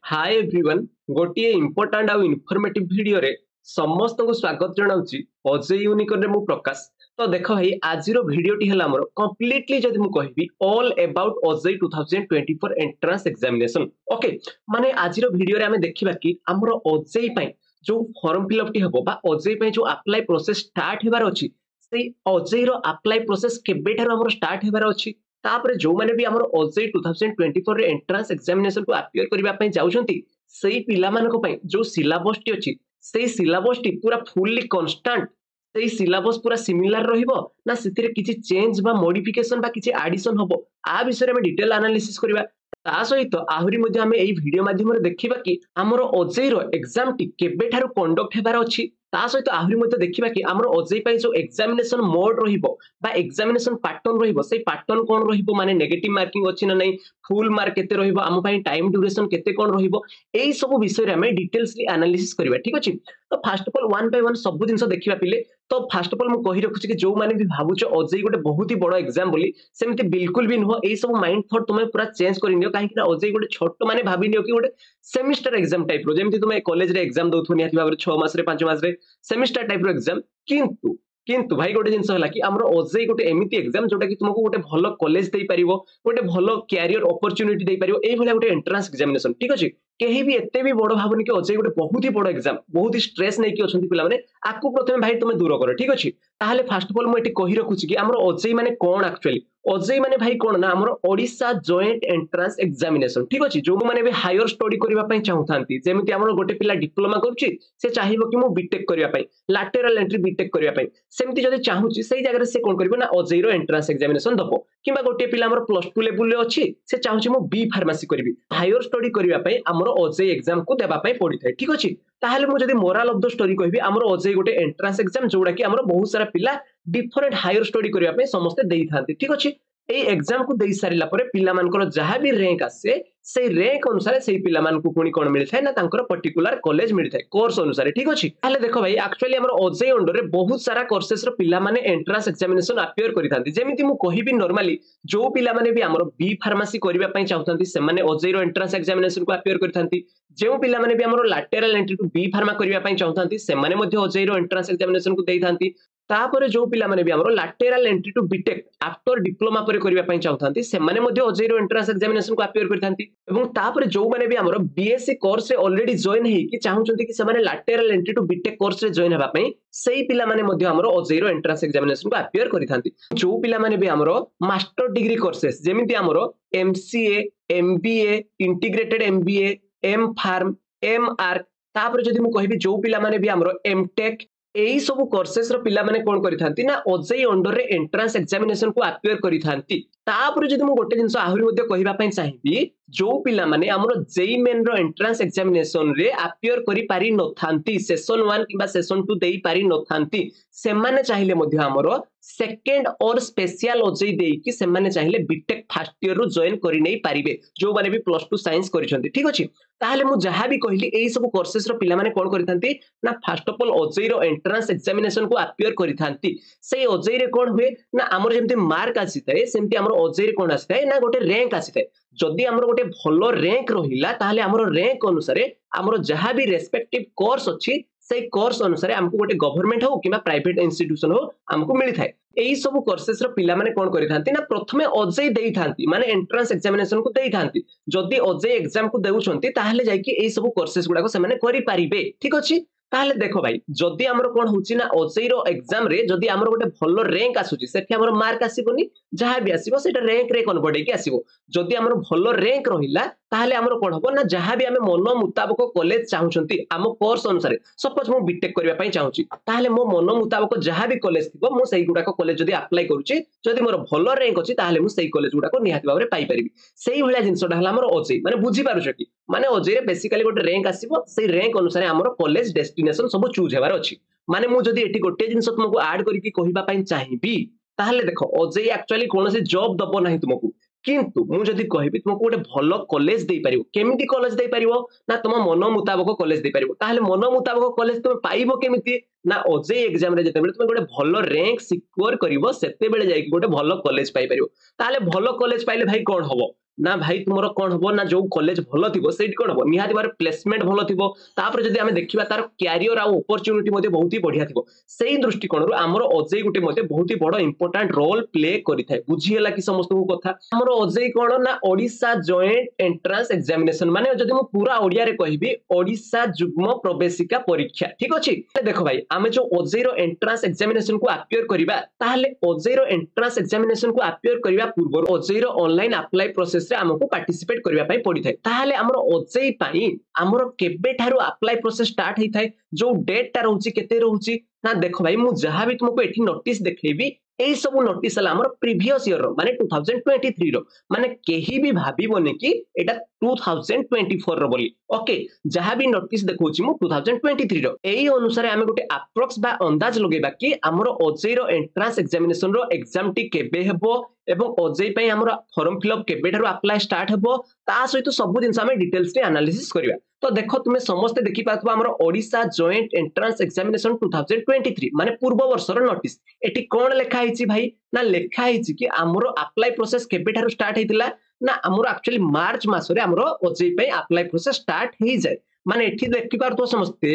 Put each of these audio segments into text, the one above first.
Hi everyone गोटे important आउ informative video रे समस्त को स्वागत जनाउची अजय यूनिकॉर्न रे मु प्रकाश। तो देखो भाई आज वीडियोटी है हमर कंप्लीटली जदि मु कहबी all about Ajay 2024 entrance examination. Okay माने आज वीडियो रे हमें देखिबा कि हमर अजय पई जो फॉर्म फिलअप टी हबो बा अजय पई जो अप्लाई प्रोसेस स्टार्ट हेबार अछि सेई अजय रो अप्लाई प्रोसेस केबे ठार हमर स्टार्ट हेबार अछि तापर जो माने भी हमर अजय 2024 रे एंट्रेंस एग्जामिनेशन को अपियर करिबा पई जाउछंती सेई पिला मानको पई जो सिलेबस टी अछि सेई सिलेबस टी पूरा फुल्ली कांस्टेंट सेई सिलेबस पूरा सिमिलर रहिबो ना सेतिरे किछि चेंज बा मॉडिफिकेशन बा किछि एडिशन हबो आ विषय में डिटेल एनालिसिस करिबा। ता सहित आहुरी मध्ये हमें एई वीडियो माध्यम रे देखिबा कि हमर अजय रो एग्जाम टी केबे ठारो कंडक्ट हेबार अछि। ता सहित आहुरी मध्ये देखिबा कि हमर अजय पई जो एग्जामिनेशन मोड रहिबो बा एग्जामिनेशन पैटर्न रहिबो सेई पैटर्न कोन रहिबो माने नेगेटिव मार्किंग अछि ना नै फुल मार्क केते रहिबो हम पई टाइम ड्यूरेशन केते कोन रहिबो एई सब विषय रे हमें डिटेल्सली एनालिसिस करिबा। ठीक अछि तो first of all one by one सब जिंस देखिबा पिले। तो फर्स्ट ऑफ ऑल मु कहि रखुछि कि जो माने भी भाबुछ अजय गोटे बहुत ही बड़ एग्जाम बोली सेमति बिल्कुल भी नुह एई सब माइंड थॉट तुमे पूरा चेंज करि नियो काहे कि अजय गोटे छोट माने भाबि नियो कि गोटे सेमिस्टर एग्जाम टाइप रो जेमति तुमे कॉलेज रे एग्जाम दउथु निहाती भाबरे 6 मास रे 5 मास रे सेमिस्टर टाइप रो एग्जाम। किंतु किंतु भाई गोटे जिंस हला कि हमर अजय गोटे एमिति एग्जाम जोटा कि तुमको गोटे भलो कॉलेज देई परिबो गोटे भलो कैरियर अपॉर्चुनिटी देई परिबो एई भला गोटे एंट्रेंस एग्जामिनेशन। ठीक अछि केही भी एते भी बड़ भाबनी कि अजय गोटे बहुत ही बड़ एग्जाम बहुत ही स्ट्रेस नै कि अछंती पिला माने आकु प्रथमे भाई तुमे दूर करो। ठीक अछि ताहले फर्स्ट ऑफ ऑल मु एटी कहि रखुछि कि हमर अजय माने कोन एक्चुअली अजय माने भाई कोन ना हमर ओडिसा जॉइंट एंट्रेंस एग्जामिनेशन। ठीक अछि जो माने भी हायर स्टडी करिबा पई चाहुथांती जेमिति हमर गोटे पिला डिप्लोमा करूछि से चाहिबो कि मु बीटेक करिबा पई लैटरल एंट्री बीटेक करिबा पई सेमिति जदि चाहुछि सेई जगह रे से कोन करिबो ना अजय रो एंट्रेंस एग्जामिनेशन दबो किबा गोटे पिला हमर प्लस 2 लेवल रे अछि से चाहुछि मु बी फार्मेसी करिबि हायर स्टडी करिबा पई हमर अजय एग्जाम को देबा पई पड़ी थाए। ठीक अछि ताहले मु जदि मोरल ऑफ द स्टोरी कहबी हमर अजय गोटे एंट्रेंस एग्जाम जोडा कि हमर बहुत सारा पिला डिफरेंट हायर स्टडी करिबा पई समस्त देई थांती। ठीक अछि ए एग्जाम को देई सारिला परे पिला मानकर जहां भी रैंक आसे से रैंक अनुसार से पिला मान को पुनी कोन मिलि थाए ना तांकर पर्टिकुलर कॉलेज मिलि थाए कोर्स अनुसार। ठीक अछि ताले देखो भाई एक्चुअली हमर अजय अंडर रे बहुत सारा कोर्सेस रो पिला माने एंट्रेंस एग्जामिनेशन अपियर करि थांती जेमिति मु कहिबी नॉर्मली जो पिला माने भी हमर बी फार्मेसी करिबा पई चाहुथांती से माने अजय रो एंट्रेंस एग्जामिनेशन को अपियर करि थांती जो पिला माने भी हमर lateral entry to B pharma करिबा पई चाहुथांती से माने मध्ये अजय रो एंट्रेंस एग्जामिनेशन को देई थांती। तापर जो पिला माने भी हमर lateral entry to B Tech after diploma पर करिबा पई चाहुथांती से माने मध्ये अजय रो एंट्रेंस एग्जामिनेशन को अपियर करथांती एवं तापर जो माने भी हमर बीएससी कोर्स रे ऑलरेडी जॉइन हेई कि चाहुचंती कि से माने lateral entry to B Tech course रे जॉइन हेबा पई सेही पिला माने मध्ये हमर अजय रो एंट्रेंस एग्जामिनेशन को अपियर करथांती। जो पिला माने भी हमर मास्टर डिग्री कोर्सेस जेमिति हमर MCA MBA integrated MBA M pharm एमआर तापर जदि मु कहबी जो पिला माने भी हमर एमटेक एई सब कोर्सेस रो पिला माने कोन करिथांती ना अजय अंडर रे एंट्रेंस एग्जामिनेशन को अपियर करिथांती। तापर जदि मु गोटे जिंस आहुरी मध्ये कहिबा पई चाहिबी जो पिला माने हमर जेई मेन रो एंट्रेंस एग्जामिनेशन रे अपियर करि पारि नथांती सेशन 1 किबा सेशन 2 देई पारि नथांती से माने चाहिले मध्ये हमर सेकंड और स्पेशल अजय देई कि से माने चाहिले बीटेक फर्स्ट ईयर रो जॉइन करि नै पारिबे जो माने भी प्लस 2 साइंस करिसंती। ठीक अछि ताहले मु जहां भी कहली एई सब कोर्सेस रो पिला माने कोन करिथांती ना फर्स्ट ऑफ ऑल अजय रो एंट्रेंस एग्जामिनेशन को अपियर करिथांती सेई अजय रे कोन हुए ना हमर जेमति मार्क आसीताए सेमति हमर अजय रे कोन आसीताए ना गोटे रैंक आसीताए जदि हमर गोटे भलो रैंक रहिला ताहले हमर रैंक अनुसार हमर जहां भी रेस्पेक्टिव कोर्स अछि से कोर्स अनुसार हमको गोटे गवर्नमेंट हो किबा प्राइवेट इंस्टीट्यूशन हो हमको मिलि थाए। एई सब कोर्सेस रो पिला माने कोन करिथांती ना प्रथमे अजय देई थांती माने एंट्रेंस एग्जामिनेशन को देई थांती जदि अजय एग्जाम को देउछंती ताहले जाय कि एई सब कोर्सेस गुडा को से माने करि पारिबे। ठीक अछि ताहले देखो भाई जदि हमर कोन होची ना अजय रो एग्जाम रे जदि हमर गोटे भलो रैंक आसुची सेठी हमर मार्क आसीबोनी जहां भी आसीबो सेटा रैंक रे कन्वर्ट हेकी आसीबो जदि हमर भलो रैंक रहिला ताहले हमर कोन हबो ना जहां भी हमें मन मुताबिक कॉलेज चाहुचंती हम कोर्स अनुसार सपोज मु बीटेक करिबा पई चाहुची ताहले मो मन मुताबिक जहां भी कॉलेज थिबो मु सेही गुडा को कॉलेज जदि अप्लाई करूची जदि मोर भलो रैंक अछि ताहले मु सेही कॉलेज गुडा को निहाती भाबरे पाई परिबी सेही भलिया जिंसटा हला हमर अजय माने बुझी पारुछ कि माने अजय रे बेसिकली गोटे रैंक आसीबो सेही रैंक अनुसार हमर कॉलेज डेस्टिनेशन सब चूज हेबार अछि माने मु जदि एठी गोटे जिंस तुमको ऐड करिकि कहिबा पई चाहिबी ताहले देखो अजय एक्चुअली कोनोसी जॉब दबो नाही तुमको किंतु मु जदि कहबी तुमको गोटे भलो कॉलेज देई परिबो केमिति कॉलेज देई परिबो ना तुम मन मुताबिक कॉलेज देई परिबो ताहले मन मुताबिक कॉलेज तुम पाइबो केमिति ना अजय एग्जाम रे जते बेले तुम गोटे भलो रैंक सिक्योर करिवो सेते बेले जाई गोटे भलो कॉलेज पाई परिबो ताहले भलो कॉलेज पाइले भाई कोन हबो ना भाई तुमरो कोन हबो ना जो कॉलेज भलो थिबो सेठी कोन हबो निहाती बार प्लेसमेंट भलो थिबो तापर जदी आमे देखिबा तार कैरियर आ अपॉर्चुनिटी मध्ये बहुत ही बढ़िया थिबो सेही दृष्टिकोणरु हमरो अजय गुटे मध्ये बहुत ही बड़ इंपोर्टेंट रोल प्ले करि थाए बुझी हला कि समस्त को कथा हमरो अजय कोन ना ओडिसा जॉइंट एंट्रेंस एग्जामिनेशन माने जदी मु पूरा ओडिया रे कहिबी ओडिसा जुग्म प्रवेशिका परीक्षा ठीक अछि देखो भाई आमे जो अजय रो एंट्रेंस एग्जामिनेशन को अपियर करिबा ताहले अजय रो एंट्रेंस एग्जामिनेशन को अपियर करिबा पूर्व अजय रो ऑनलाइन अप्लाई प्रोसेस रे हमको पार्टिसिपेट करिबा पई पड़ी थाए ताहले हमरो अजय पई हमरो केबे थारो अप्लाई प्रोसेस स्टार्ट हेई थाए जो डेट ता रहउची केते रहउची ना देखो भाई मु जहां भी तुमको एठी नोटिस देखैबी एई सब नोटिस हला हमर प्रीवियस ईयर रो माने 2023 रो माने केही भी भाबीबोने कि एटा 2024 रो बोली ओके जहां भी नोटिस देखौची मु 2023 रो एई अनुसार हमें गोटे अप्रोक्स बा अंदाज लगेबा कि हमर अजय रो एंट्रेंस एग्जामिनेशन रो एग्जाम टी केबे हेबो एवं अजय पई हमर फॉर्म फिल अप केबे थारो अप्लाई स्टार्ट हेबो ता सहित सब दिन हमें डिटेल्स रे एनालिसिस करबा तो देखो तुमे समस्त देखि पाथबा हमर ओडिसा जॉइंट एंट्रेंस एग्जामिनेशन 2023 माने पूर्व वर्ष रो नोटिस एटी कोन लेखा हिची भाई ना लेखा हिची कि हमरो अप्लाई प्रोसेस केबे थारो स्टार्ट हेतिला ना हमरो एक्चुअली मार्च मास रे हमरो अजय पई अप्लाई प्रोसेस स्टार्ट हेई जाय माने एठी देखि पारतो समस्ते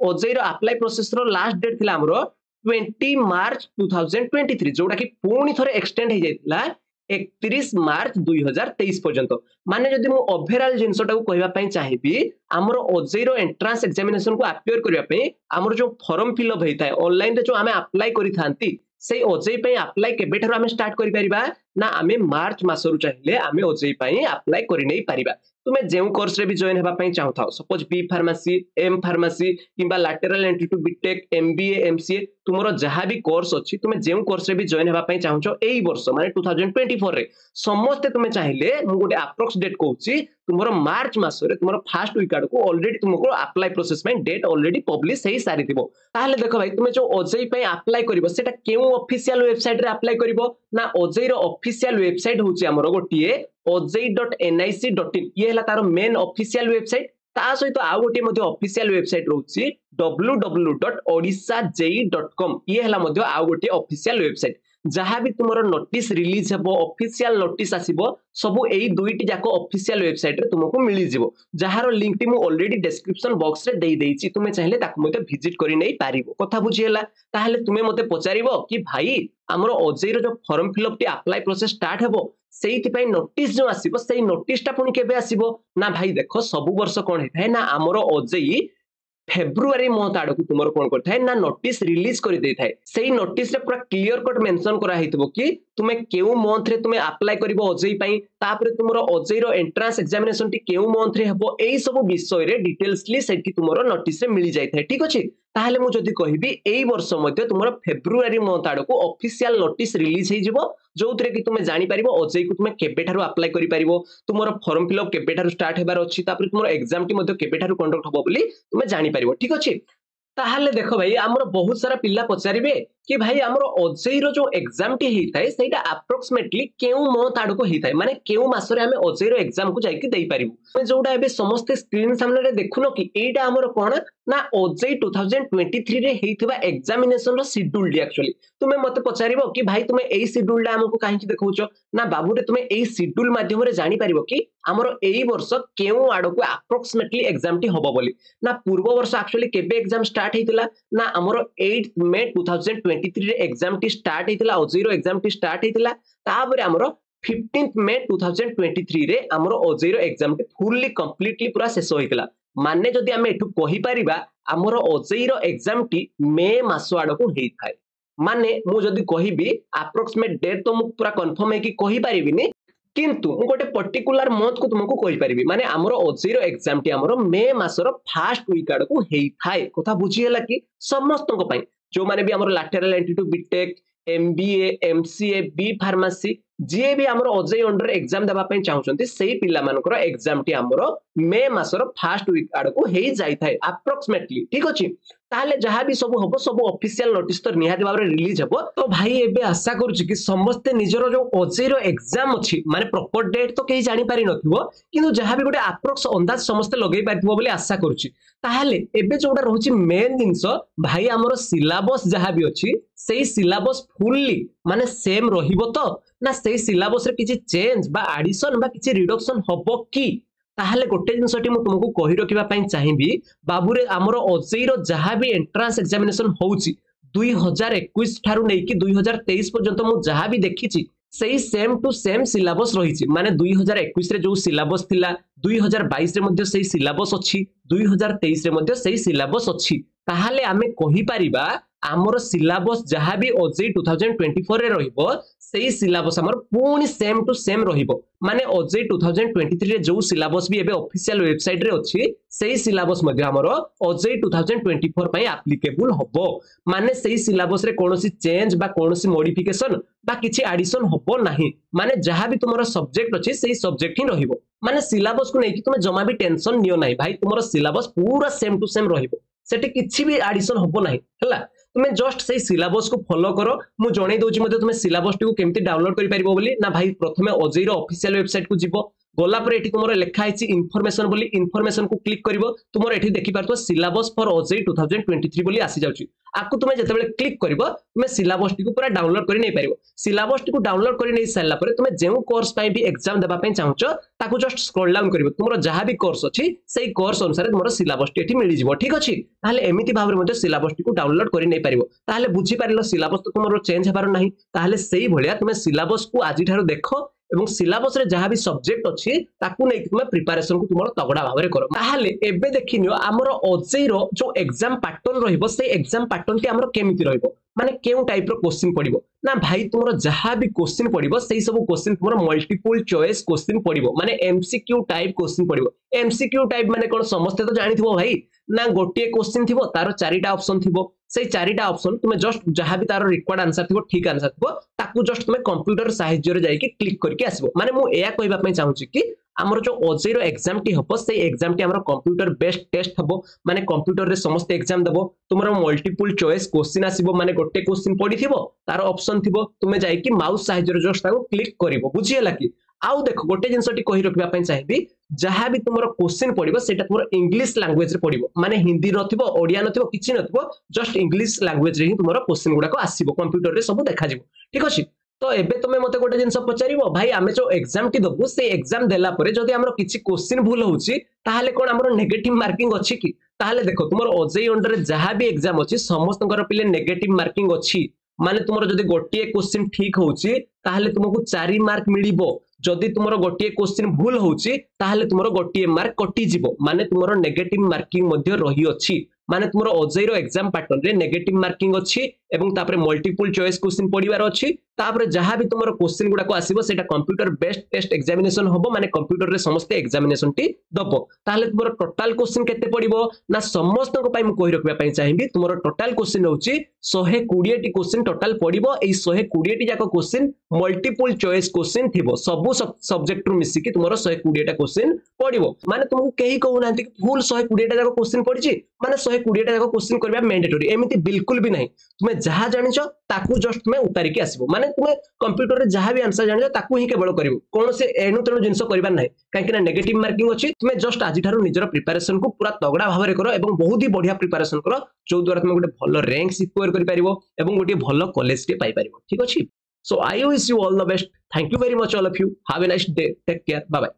अजय रो अप्लाई प्रोसेस रो लास्ट डेट थिला हमरो 20 मार्च 2023 जोडा कि पूर्ण थरे एक्सटेंड हे जायतिला 31 मार्च 2023 पर्यंत माने जदि मु ओवरऑल जिंसटा को कहबा पई चाहिबी हमरो अजय रो एंट्रेंस एग्जामिनेशन को अपियर करिया पई हमरो जो फॉर्म फिल अप हेइताय ऑनलाइन रे जो हमें अप्लाई करि थांती से अजय पई अप्लाई केबे थारो हमें स्टार्ट करि परिबा ना हमें मार्च मासरु चाहिए हमें अजय पई अप्लाई करि नै परिबा तुमे जेउ कोर्स रे भी जॉइन हेबा पई चाहू थाओ suppose B pharmacy M pharmacy किबा lateral entry to BTech MBA MCA तुमरो जहां भी कोर्स अछि तुमे जेउ कोर्स रे भी जॉइन हेबा पई चाहू छ एई वर्ष माने 2024 रे समस्त तुमे चाहिए मु गोटे अप्रोक्स डेट कहूची तुमरो मार्च मास रे तुमरो फर्स्ट वीक आडको ऑलरेडी तुमको अप्लाई प्रोसेस में डेट ऑलरेडी पब्लिश हेई सारी थिबो ताहले देखो भाई तुमे जो अजय पई अप्लाई करिवो सेटा केउ ऑफिशियल वेबसाइट रे अप्लाई करिवो ना अजय रो ऑफिशियल वेबसाइट होची हमरो गोटिए ojai.nic.in ये हला तारो मेन ऑफिशियल वेबसाइट ता सहित आ गोटे मध्ये ऑफिशियल वेबसाइट रहउची www.odisajei.com ये हला मध्ये आ गोटे ऑफिशियल वेबसाइट जहां भी तुमरो नोटिस रिलीज हेबो ऑफिशियल नोटिस आसीबो सब एई दुईटी जाको ऑफिशियल वेबसाइट रे तुमको मिली जिवो जहारो लिंक टी मु ऑलरेडी डिस्क्रिप्शन बॉक्स रे देई देइची तुमे चाहिले ताको मध्ये विजिट करि नै पारिबो कथा बुझियला ताहले तुमे मते पचारिबो कि भाई हमरो अजय रो जो फॉर्म फिल अप टी अप्लाई प्रोसेस स्टार्ट हेबो सेइति पई नोटिस जो आसीबो सेई नोटिस टा पुनी केबे आसीबो ना भाई देखो सब वर्ष कोन हेथाय ना हमरो अजय फेब्रुआरी मंथ आडको तुमर कोन करथाय ना नोटिस रिलीज करि देइ थाय सेही नोटिस रे पूरा क्लियर कट मेंशन करा हेतबो कि तुमे केउ मंथ रे तुमे अप्लाई करिवो अजय पई तापर तुमरो अजय रो एंट्रेंस एग्जामिनेशन टी केउ मंथ रे हेबो एई सब विषय रे डिटेल्सली सेठी तुमरो नोटिस रे मिली जाय थाय ठीक अछि ताहले मु जदी कहिबी एई वर्ष मध्ये तुमरो फेब्रुआरी मंथ आडको ऑफिशियल नोटिस रिलीज हे जिवो जोउतरे कि तुमे जानि परिबो अजय को तुमे केबे थारो अप्लाई करि परिबो तुमरो फॉर्म फिल अप केबे थारो स्टार्ट हेबार अछि तापर तुमरो एग्जाम टी मध्ये केबे थारो कंडक्ट होबो बोली तुमे जानि परिबो ठीक अछि ताहले देखो भाई हमरो बहुत सारा पिल्ला पचारिबे कि भाई हमरो अजय रो जो एग्जाम टी हेइताय सेटा अप्रोक्सीमेटली केउ मंथ आडको हेइताय माने केउ मासरे हमें अजय रो एग्जाम को जाई कि देई परिबो जोडा एबे समस्त स्क्रीन सामने रे देखुनो कि एटा हमरो कोन ना अजय 2023 रे हेइथिबा एग्जामिनेशन रो शेड्यूल डी एक्चुअली तुमे मते पचारिबो कि भाई तुमे एई शेड्यूल डा हमको काहे कि देखौचो ना बाबू रे तुमे एई शेड्यूल माध्यम रे जानि परिबो कि हमरो एई वर्ष केउ आडको अप्रोक्सीमेटली एग्जाम टी होबो बोली ना पूर्व वर्ष एक्चुअली केबे एग्जाम स्टार्ट हेइतिला ना हमरो 8 मे 2023 रे एग्जाम टी स्टार्ट हेइतिला अजय रो एग्जाम टी स्टार्ट हेइतिला ताबरे हमरो 15 मे 2023 रे हमरो अजय रो एग्जाम टी फुल्ली कंप्लीटली पूरा शेष होइतिला माने जदि हमें एठु कहि परिबा हमरो अजय रो एग्जाम टी मे मास आडको हेइ थाय माने मु जदि कहिबी अप्रोक्सीमेट डेट तो मु पूरा कंफर्म है कि कहि परिबिनी किंतु मु गोटे पर्टिकुलर मंथ को तुमको कहि परिबी माने हमरो अजय रो एग्जाम टी हमरो मे मास रो फर्स्ट वीक आडको हेइ थाय कथा बुझी हला कि समस्त को पई जो माने भी हमरो lateral entry to BTech MBA MCA B pharmacy जे भी हमरो अजय अंडर एग्जाम देबा पई चाहउछंती सेही पिल्ला मानकर एग्जाम टी हमरो मे मासर फर्स्ट वीक आडको हेई जाई थाय अप्रोक्सीमेटली ठीक अछि ताले जहां भी सब होबो सब ऑफिशियल नोटिस तो निहाती बारे रिलीज हेबो तो भाई एबे आशा करूची कि समस्त निजरो जो अजय रो एग्जाम अछि माने प्रॉपर डेट तो केही जानि पारि नथिबो किंतु जहां भी गोटे अप्रोक्स अंदाज समस्त लगेई पारिथिबो बोली आशा करूची ताले एबे जोडा रहउची मेन दिनसो भाई हमरो सिलेबस जहां भी अछि सेही सिलेबस फुल्ली माने सेम रहिबो तो ना से सिलेबस रे किछि चेंज बा एडिशन बा किछि रिडक्शन हबो कि ताहले गोटे जिनसटी मु तुमको कहि रखिबा पई चाहिबी बाबूरे हमरो ओजेई रो जहा भी एंट्रेंस एग्जामिनेशन होउची 2021 ठारू नै कि 2023 पर्यंत मु जहा भी देखिची सही सेम टू सेम सिलेबस रही माने 2021 रे जो सिलेबस थिला 2022 रे मध्ये सही सिलेबस अछि 2023 रे मध्ये सही सिलेबस अछि ताहाले आमे कहि परिबा आमर सिलेबस जहा भी ओजेई 2024 रे रहिबो सही सिलेबस हमर पूर्ण सेम टू सेम रहिबो माने ओजेई 2023 रे जो सिलेबस भी एबे ऑफिशियल वेबसाइट रे अछि सही सिलेबस मध्ये हमर ओजेई 2024 पई एप्लीकेबल हबो माने सही सिलेबस रे कोनोसी चेंज बा कोनोसी मॉडिफिकेशन बा किछि एडिशन हबो नाही माने जहा भी तुमरो सब्जेक्ट अछि सही सब्जेक्ट ही रहिबो माने सिलेबस को नै कि तुमे जमा भी टेंशन नियो नाही भाई तुमरो सिलेबस पूरा सेम टू सेम रहिबो सेठी किछि भी एडिशन हबो नाही हला तुमे जस्ट सही सिलेबस को फॉलो करो मु जणै दोची मध्ये तुमे सिलेबस टी को केमति डाउनलोड करि परिबो बोली ना भाई प्रथमे ओजेई रो ऑफिशियल वेबसाइट को जिवो गोला पर एठी तुमरो लेखा आइछि इन्फॉर्मेशन बोली इन्फॉर्मेशन को क्लिक करिवो तुमरो एठी देखि पारतो सिलेबस फॉर ओजेई 2023 बोली आसी जाउछि आकु तुमे जेतेबेले क्लिक करिवो तुमे सिलेबस टी को पूरा डाउनलोड करि नै परिबो सिलेबस टी को डाउनलोड करि नै सैला परे तुमे जेउ कोर्स पई भी एग्जाम देबा पई चाहउछो ताकू जस्ट स्क्रॉल डाउन करिवो तुमरो जहा भी कोर्स अछि सेही कोर्स अनुसार तुमरो सिलेबस टी एठी मिलि जिवो ठीक अछि ताले एमिति भाबरे मध्ये सिलेबस टी को डाउनलोड करि नै परिबो ताले बुझी पारिलो सिलेबस तो तुमरो चेंज हेबार नाही ताले सेही भलिया तुमे सिलेबस को आजि ठारो देखो एवं सिलेबस रे जहा भी सब्जेक्ट अछि ताकू नै तुमे प्रिपरेशन को तुमरो तगड़ा भाबरे करो ताले एबे देखिनियो हमरो ओजेई रो जो एग्जाम पैटर्न रहिबो से एग्जाम पैटर्न के हमरो केमिति रहिबो माने केउ टाइप रो क्वेश्चन पडिबो ना भाई तुमरो जहा भी क्वेश्चन पडिबो सेही सब क्वेश्चन तुमरो मल्टीपल चॉइस क्वेश्चन पडिबो माने एमसीक्यू टाइप क्वेश्चन पडिबो एमसीक्यू टाइप माने कोन समस्त तो जानिथिबो भाई ना गोटे क्वेश्चन थिबो तारो चारिटा ऑप्शन थिबो से चारिटा ऑप्शन तुमे जस्ट जहा भी तारो रिक्वायर्ड आंसर थिबो ठीक आंसर थिबो ताकू जस्ट तुमे कंप्यूटर सहाय्य रे जाई कि क्लिक करके आसीबो माने मु एया कहबा पई चाहूची कि हमर जो ओजेई रो एग्जाम टी हबो से एग्जाम टी हमर कंप्यूटर बेस्ड टेस्ट हबो माने कंप्यूटर रे समस्त एग्जाम देबो तुमरो मल्टीपल चॉइस क्वेश्चन आसीबो माने गोटे क्वेश्चन पडिथिबो तारो ऑप्शन थिबो तुमे जाई कि माउस सहाय्य रे जस्ट ताको क्लिक करिवो बुझियला कि आउ देखो गोटे जिनसटी कहि रखबा पई चाहिबी जहा भी तुमरो क्वेश्चन पडिबो सेटा तुमरो इंग्लिश लैंग्वेज रे पडिबो माने हिंदी नथिबो ओडिया नथिबो किछि नथिबो जस्ट इंग्लिश लैंग्वेज रे ही तुमरो क्वेश्चन गुडा को आसीबो कंप्यूटर रे सब देखा जिवो ठीक अछि तो एबे तुमे मते गोटे जिंस पचारिबो भाई आमे जो एग्जाम टी दबु से एग्जाम देला परे जदी हमरो किछि क्वेश्चन भूल होउची ताहाले कोन हमरो नेगेटिव मार्किंग अछि कि ताहाले देखो तुमरो ओजेई अंडर रे जहा भी एग्जाम अछि समस्तकर पिले नेगेटिव मार्किंग अछि माने तुमरो जदी गोटिए क्वेश्चन ठीक होउची ताहाले तुमको 4 मार्क मिलिबो जदी तुमरो गोटिए क्वेश्चन भूल होउची ताहाले तुमरो गोटिए मार्क कटि जिवो माने तुमरो नेगेटिव मार्किंग मध्ये रही अछि माने तुमरो ओजेई रो एग्जाम पैटर्न रे नेगेटिव मार्किंग अछि एवं तापरे मल्टीपल चॉइस क्वेश्चन पडिवार अछि तापरे जहा भी तुमरो क्वेश्चन गुडा को आसीबो सेटा कंप्यूटर बेस्ड टेस्ट एग्जामिनेशन होबो माने कंप्यूटर रे समस्त एग्जामिनेशन टी दबो ताहाले तुमरो टोटल क्वेश्चन केते पडिबो ना समस्त को पई मु कहि रखबा पई चाहिबी तुमरो टोटल क्वेश्चन होउची 120 टी क्वेश्चन टोटल पडिबो एई 120 टी जाको क्वेश्चन मल्टीपल चॉइस क्वेश्चन थिबो सब सब्जेक्ट रु मिसी कि तुमरो 120 टा क्वेश्चन पडिबो माने तुमको केही कहू नांती कि फुल 120 टा जाको क्वेश्चन पडिची माने 120 टा जाको क्वेश्चन करबा मैंडेटरी एमिति बिल्कुल भी नहीं तुमे जहा जानिछो ताकू जस्ट तुमे उतारी के आसीबो माने तुमे कंप्यूटर रे जहा भी आंसर जानिछो ताकू ही केवल करिवो कोन से एनु तेनु जिंस करबा नाही काहे कि ना नेगेटिव मार्किंग अछि तुमे जस्ट आजि थारु निजर प्रिपरेशन को पूरा तगड़ा भाबरे करो एवं बहुत ही बढ़िया प्रिपरेशन करो जो द्वारा तुमे गोटे भलो रैंक सिक्योर करि परिबो एवं गोटे भलो कॉलेज के पाई परिबो ठीक अछि so I wish you all the best thank you very much all of you have a nice day take care bye bye